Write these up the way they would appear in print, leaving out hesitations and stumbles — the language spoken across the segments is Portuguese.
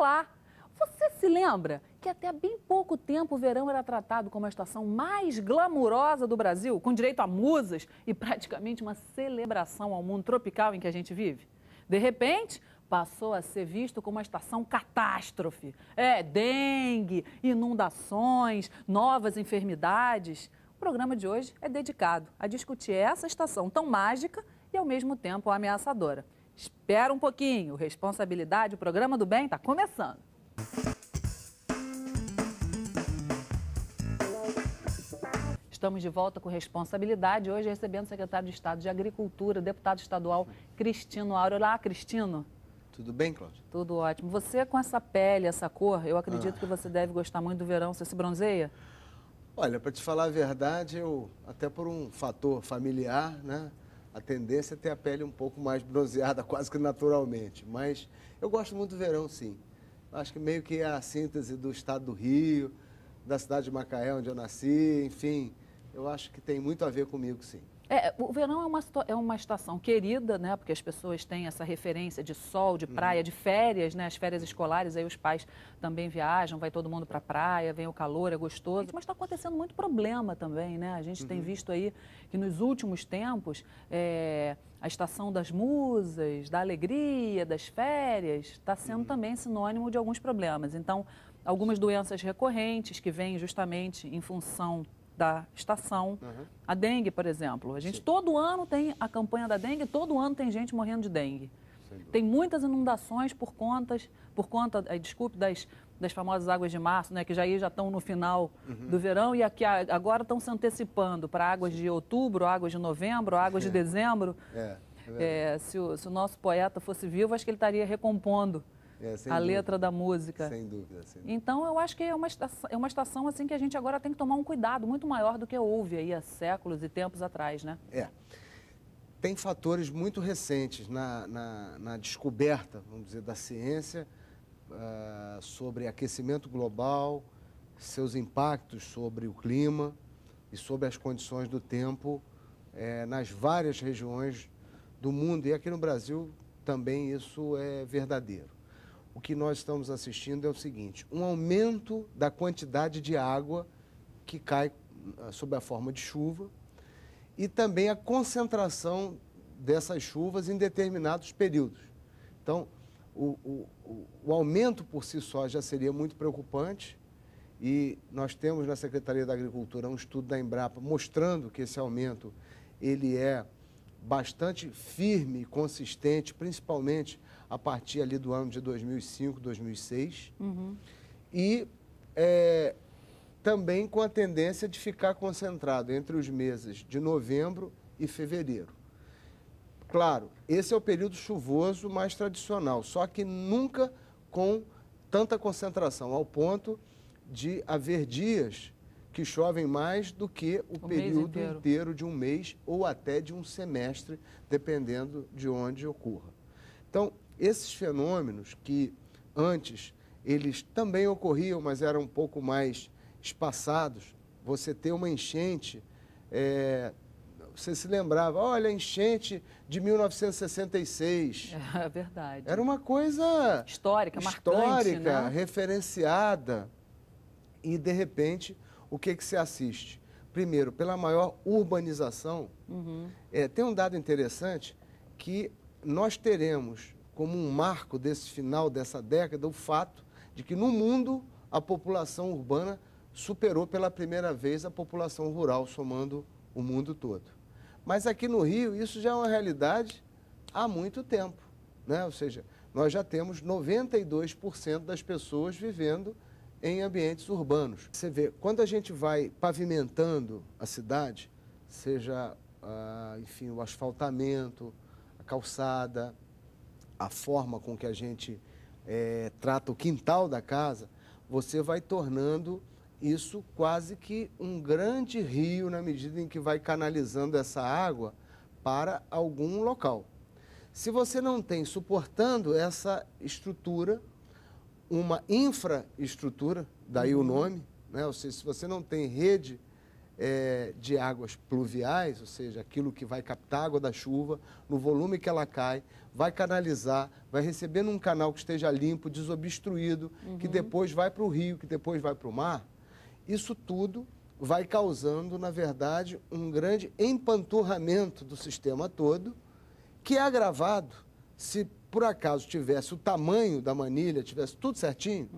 lá. Você se lembra que até há bem pouco tempo o verão era tratado como a estação mais glamurosa do Brasil, com direito a musas e praticamente uma celebração ao mundo tropical em que a gente vive? De repente, passou a ser visto como uma estação catástrofe. Dengue, inundações, novas enfermidades. O programa de hoje é dedicado a discutir essa estação tão mágica e, ao mesmo tempo, ameaçadora. Espera um pouquinho, Responsabilidade, o programa do bem está começando. Estamos de volta com Responsabilidade, hoje recebendo o secretário de Estado de Agricultura, deputado estadual Cristino Áureo. Olá, Cristino. Tudo bem, Cláudia? Tudo ótimo. Você com essa pele, essa cor, eu acredito que você deve gostar muito do verão. Você se bronzeia? Olha, para te falar a verdade, até por um fator familiar, né? A tendência é ter a pele um pouco mais bronzeada, quase que naturalmente. Mas eu gosto muito do verão, sim. Acho que meio que é a síntese do estado do Rio, da cidade de Macaé, onde eu nasci, enfim. Eu acho que tem muito a ver comigo, sim. O verão é uma estação querida, né? Porque as pessoas têm essa referência de sol, de praia, de férias, né? As férias escolares, aí os pais também viajam, vai todo mundo para a praia, vem o calor, é gostoso. Mas está acontecendo muito problema também, né? A gente tem visto aí que nos últimos tempos a estação das musas, da alegria, das férias, está sendo também sinônimo de alguns problemas. Então, algumas doenças recorrentes que vêm justamente em função da estação. A dengue, por exemplo. A gente todo ano tem a campanha da dengue, todo ano tem gente morrendo de dengue. Tem muitas inundações por conta, desculpe, das famosas águas de março, né, que já estão no final do verão e aqui agora estão se antecipando para águas de outubro, águas de novembro, águas de dezembro. Se o nosso poeta fosse vivo, acho que ele estaria recompondo a letra da música. Sem dúvida, sem dúvida. Então, eu acho que é uma estação assim que a gente agora tem que tomar um cuidado muito maior do que houve aí há séculos e tempos atrás, né? Tem fatores muito recentes na descoberta, vamos dizer, da ciência sobre aquecimento global, seus impactos sobre o clima e sobre as condições do tempo nas várias regiões do mundo. E aqui no Brasil também isso é verdadeiro. O que nós estamos assistindo é o seguinte: um aumento da quantidade de água que cai sob a forma de chuva e também a concentração dessas chuvas em determinados períodos. Então, o aumento por si só já seria muito preocupante e nós temos na Secretaria da Agricultura um estudo da Embrapa mostrando que esse aumento ele é bastante firme e consistente, principalmente a partir ali do ano de 2005, 2006, e também com a tendência de ficar concentrado entre os meses de novembro e fevereiro. Claro, esse é o período chuvoso mais tradicional, só que nunca com tanta concentração, ao ponto de haver dias que chovem mais do que o período inteiro de um mês ou até de um semestre, dependendo de onde ocorra. Então, esses fenômenos que antes eles também ocorriam, mas eram um pouco mais espaçados, você ter uma enchente, você se lembrava, olha, a enchente de 1966. É verdade. Era uma coisa histórica, marcante, né? Referenciada. E, de repente, o que se assiste? Primeiro, pela maior urbanização, tem um dado interessante que nós teremos como um marco desse final dessa década o fato de que no mundo a população urbana superou pela primeira vez a população rural, somando o mundo todo. Mas aqui no Rio isso já é uma realidade há muito tempo, né? Ou seja, nós já temos 92% das pessoas vivendo em ambientes urbanos. Você vê, quando a gente vai pavimentando a cidade, seja, enfim, o asfaltamento, a calçada, a forma com que a gente trata o quintal da casa, você vai tornando isso quase que um grande rio na medida em que vai canalizando essa água para algum local. Se você não tem suportando essa estrutura, uma infraestrutura, daí o nome, né? Ou seja, se você não tem rede de águas pluviais, ou seja, aquilo que vai captar água da chuva, no volume que ela cai, vai canalizar, vai receber num canal que esteja limpo, desobstruído, que depois vai para o rio, que depois vai para o mar. Isso tudo vai causando, na verdade, um grande empanturramento do sistema todo, que é agravado se, por acaso, tivesse o tamanho da manilha, tivesse tudo certinho,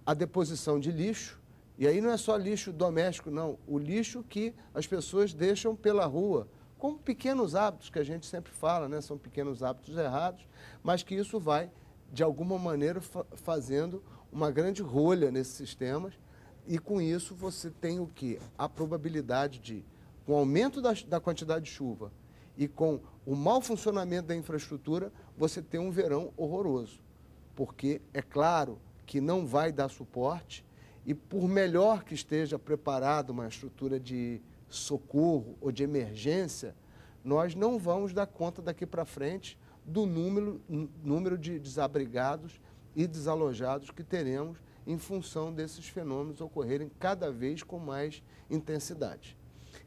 a deposição de lixo. E aí não é só lixo doméstico, não. O lixo que as pessoas deixam pela rua, como pequenos hábitos que a gente sempre fala, né? São pequenos hábitos errados, mas que isso vai, de alguma maneira, fazendo uma grande rolha nesses sistemas. E com isso você tem o quê? A probabilidade de, com o aumento da quantidade de chuva e com o mau funcionamento da infraestrutura, você ter um verão horroroso. Porque é claro que não vai dar suporte. E por melhor que esteja preparada uma estrutura de socorro ou de emergência, nós não vamos dar conta daqui para frente do número de desabrigados e desalojados que teremos em função desses fenômenos ocorrerem cada vez com mais intensidade.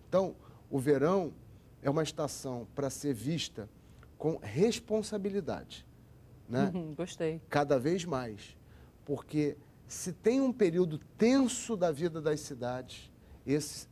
Então, o verão é uma estação para ser vista com responsabilidade, né? Gostei. Cada vez mais, porque se tem um período tenso da vida das cidades, esse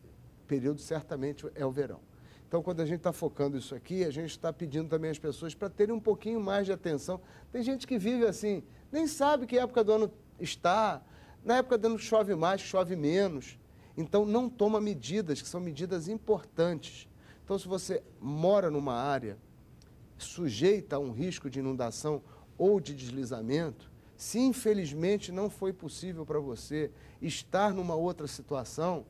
período certamente é o verão. Então, quando a gente está focando isso aqui, a gente está pedindo também às pessoas para terem um pouquinho mais de atenção. Tem gente que vive assim, nem sabe que época do ano está, na época do ano chove mais, chove menos. Então, não toma medidas, que são medidas importantes. Então, se você mora numa área sujeita a um risco de inundação ou de deslizamento, se infelizmente não foi possível para você estar numa outra situação,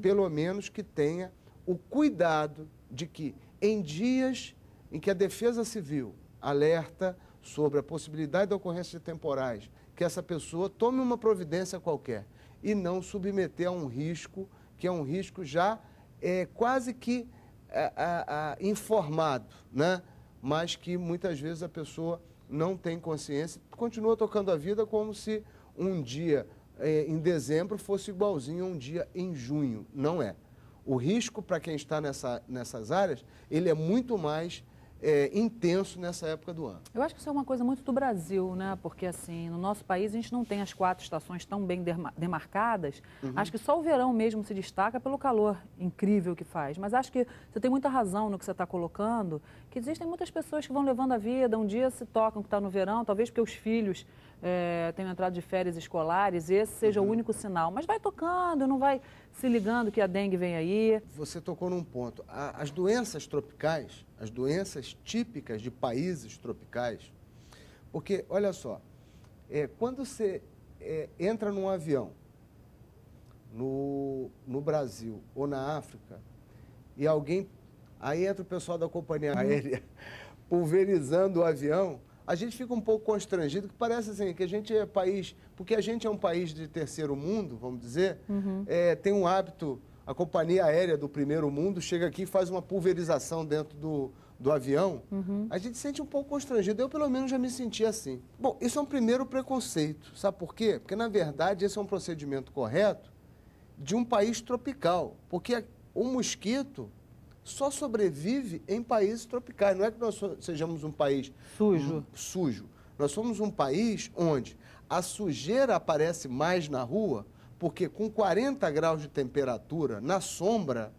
pelo menos que tenha o cuidado de que em dias em que a Defesa Civil alerta sobre a possibilidade da ocorrência de temporais, que essa pessoa tome uma providência qualquer e não submeter a um risco, que é um risco já quase que informado, né? Mas que muitas vezes a pessoa não tem consciência, continua tocando a vida como se um dia em dezembro fosse igualzinho a um dia em junho. Não é. O risco para quem está nessas áreas, ele é muito mais intenso nessa época do ano. Eu acho que isso é uma coisa muito do Brasil, né? Porque, assim, no nosso país a gente não tem as 4 estações tão bem demarcadas. Acho que só o verão mesmo se destaca pelo calor incrível que faz. Mas acho que você tem muita razão no que você está colocando, que existem muitas pessoas que vão levando a vida, um dia se tocam que está no verão, talvez porque os filhos tenham entrado de férias escolares, esse seja o único sinal. Mas vai tocando, não vai se ligando que a dengue vem aí. Você tocou num ponto. As doenças tropicais, as doenças típicas de países tropicais, porque, olha só, quando você entra num avião no Brasil ou na África, e aí entra o pessoal da companhia aérea pulverizando o avião, a gente fica um pouco constrangido, que parece assim, que a gente é país, porque a gente é um país de terceiro mundo, vamos dizer, tem um hábito, a companhia aérea do primeiro mundo chega aqui e faz uma pulverização dentro do avião, a gente se sente um pouco constrangido. Eu, pelo menos, já me senti assim. Bom, isso é um primeiro preconceito. Sabe por quê? Porque, na verdade, esse é um procedimento correto de um país tropical. Porque o mosquito só sobrevive em países tropicais. Não é que nós sejamos um país sujo. Nós somos um país onde a sujeira aparece mais na rua, porque com 40 graus de temperatura, na sombra,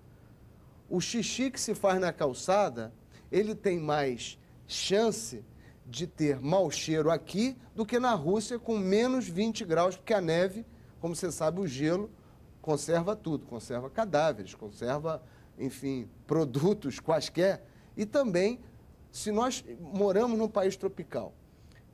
o xixi que se faz na calçada, ele tem mais chance de ter mau cheiro aqui do que na Rússia com menos 20 graus, porque a neve, como você sabe, o gelo conserva tudo, conserva cadáveres, conserva, enfim, produtos quaisquer. E também, se nós moramos num país tropical,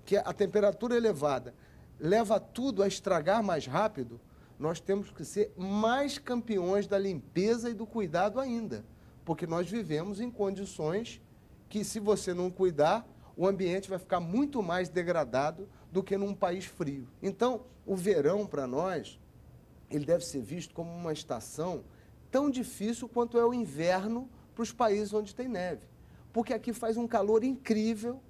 que a temperatura elevada leva tudo a estragar mais rápido, nós temos que ser mais campeões da limpeza e do cuidado ainda, porque nós vivemos em condições que, se você não cuidar, o ambiente vai ficar muito mais degradado do que num país frio. Então, o verão, para nós, ele deve ser visto como uma estação tão difícil quanto é o inverno para os países onde tem neve. Porque aqui faz um calor incrível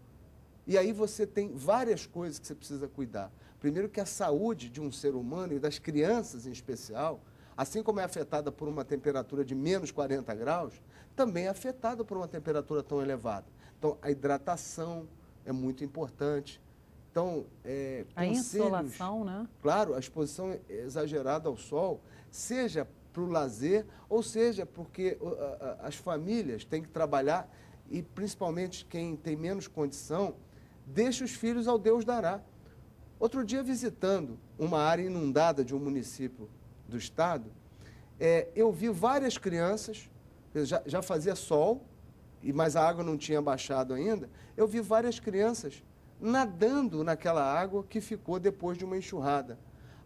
e aí você tem várias coisas que você precisa cuidar. Primeiro que a saúde de um ser humano e das crianças em especial, assim como é afetada por uma temperatura de menos 40 graus, também é afetada por uma temperatura tão elevada. Então, a hidratação é muito importante. Então, a insolação, né? Claro, a exposição exagerada ao sol, seja para o lazer, ou seja, porque as famílias têm que trabalhar e, principalmente, quem tem menos condição, deixa os filhos ao Deus dará. Outro dia, visitando uma área inundada de um município do estado, eu vi várias crianças, já fazia sol, mas a água não tinha baixado ainda, eu vi várias crianças nadando naquela água que ficou depois de uma enxurrada.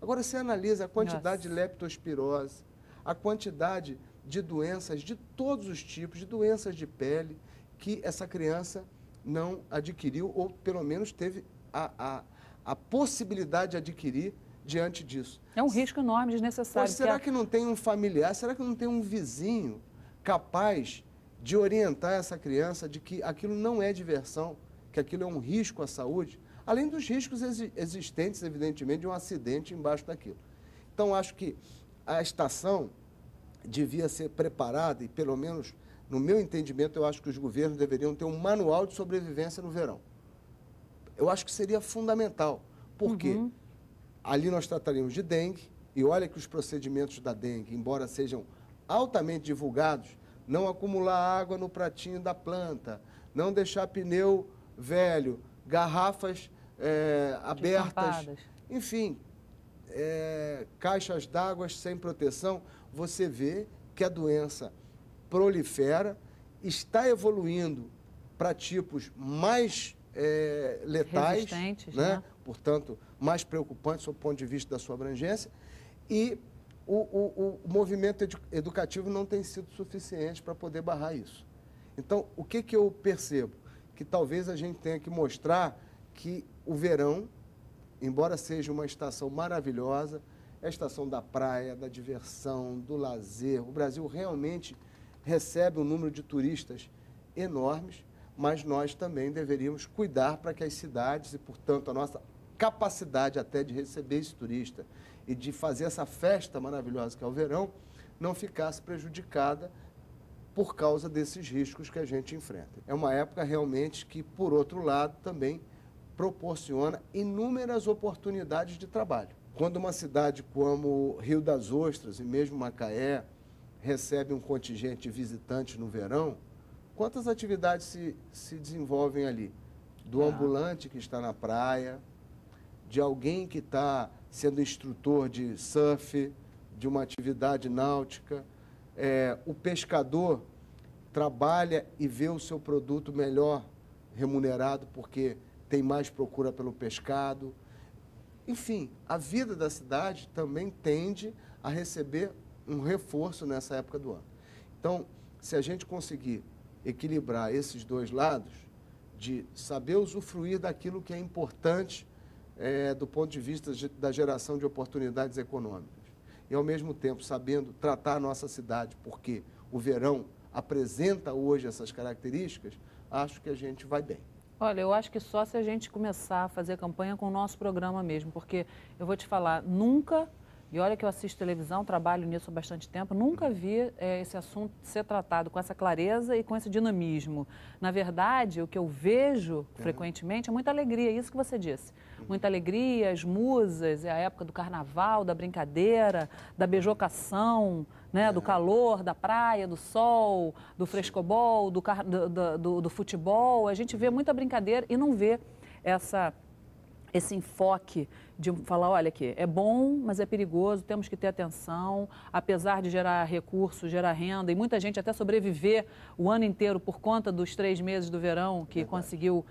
Agora, você analisa a quantidade de leptospirose, a quantidade de doenças de todos os tipos, de doenças de pele, que essa criança não adquiriu, ou pelo menos teve a possibilidade de adquirir diante disso. É um risco enorme, desnecessário. Pois será que não tem um familiar, será que não tem um vizinho capaz de orientar essa criança de que aquilo não é diversão, que aquilo é um risco à saúde, além dos riscos existentes, evidentemente, de um acidente embaixo daquilo. Então, acho que a estação devia ser preparada, e pelo menos, no meu entendimento, eu acho que os governos deveriam ter um manual de sobrevivência no verão. Eu acho que seria fundamental, porque ali nós trataríamos de dengue, e olha que os procedimentos da dengue, embora sejam altamente divulgados, não acumular água no pratinho da planta, não deixar pneu velho, garrafas abertas, enfim, caixas d'água sem proteção, você vê que a doença prolifera, está evoluindo para tipos mais letais, resistentes, né? Portanto, mais preocupantes sob o ponto de vista da sua abrangência, e o movimento educativo não tem sido suficiente para poder barrar isso. Então, o que eu percebo? Que talvez a gente tenha que mostrar que o verão, embora seja uma estação maravilhosa, é a estação da praia, da diversão, do lazer. O Brasil realmente recebe um número de turistas enormes, mas nós também deveríamos cuidar para que as cidades e, portanto, a nossa capacidade até de receber esse turista e de fazer essa festa maravilhosa que é o verão, não ficasse prejudicada por causa desses riscos que a gente enfrenta. É uma época realmente que, por outro lado, também proporciona inúmeras oportunidades de trabalho. Quando uma cidade como Rio das Ostras e mesmo Macaé recebe um contingente de visitantes no verão, quantas atividades se desenvolvem ali? Do ambulante que está na praia, de alguém que está sendo instrutor de surf, de uma atividade náutica, o pescador trabalha e vê o seu produto melhor remunerado porque tem mais procura pelo pescado. Enfim, a vida da cidade também tende a receber um reforço nessa época do ano. Então, se a gente conseguir equilibrar esses dois lados, de saber usufruir daquilo que é importante do ponto de vista da geração de oportunidades econômicas, e ao mesmo tempo sabendo tratar a nossa cidade, porque o verão apresenta hoje essas características, acho que a gente vai bem. Olha, eu acho que só se a gente começar a fazer campanha com o nosso programa mesmo, porque eu vou te falar, nunca, e olha que eu assisto televisão, trabalho nisso há bastante tempo, nunca vi esse assunto ser tratado com essa clareza e com esse dinamismo. Na verdade, o que eu vejo frequentemente é muita alegria, isso que você disse. Muita alegria, as musas, é a época do carnaval, da brincadeira, da beijocação, né, do calor, da praia, do sol, do frescobol, do futebol. A gente vê muita brincadeira e não vê esse enfoque de falar, olha aqui, é bom, mas é perigoso, temos que ter atenção, apesar de gerar recursos, gerar renda, e muita gente até sobreviver o ano inteiro por conta dos 3 meses do verão, que conseguiu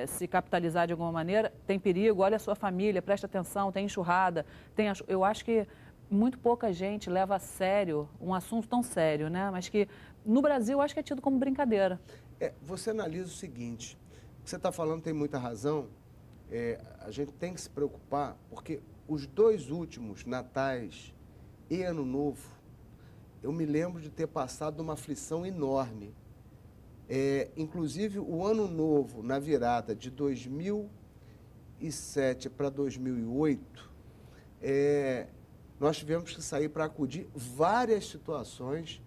se capitalizar de alguma maneira, tem perigo, olha a sua família, presta atenção, tem enxurrada, eu acho que muito pouca gente leva a sério um assunto tão sério, né? Mas que no Brasil eu acho que é tido como brincadeira. Você analisa o seguinte, o que você está falando tem muita razão. A gente tem que se preocupar, porque os 2 últimos Natais e Ano Novo, eu me lembro de ter passado uma aflição enorme. Inclusive, o Ano Novo, na virada de 2007 para 2008, nós tivemos que sair para acudir várias situações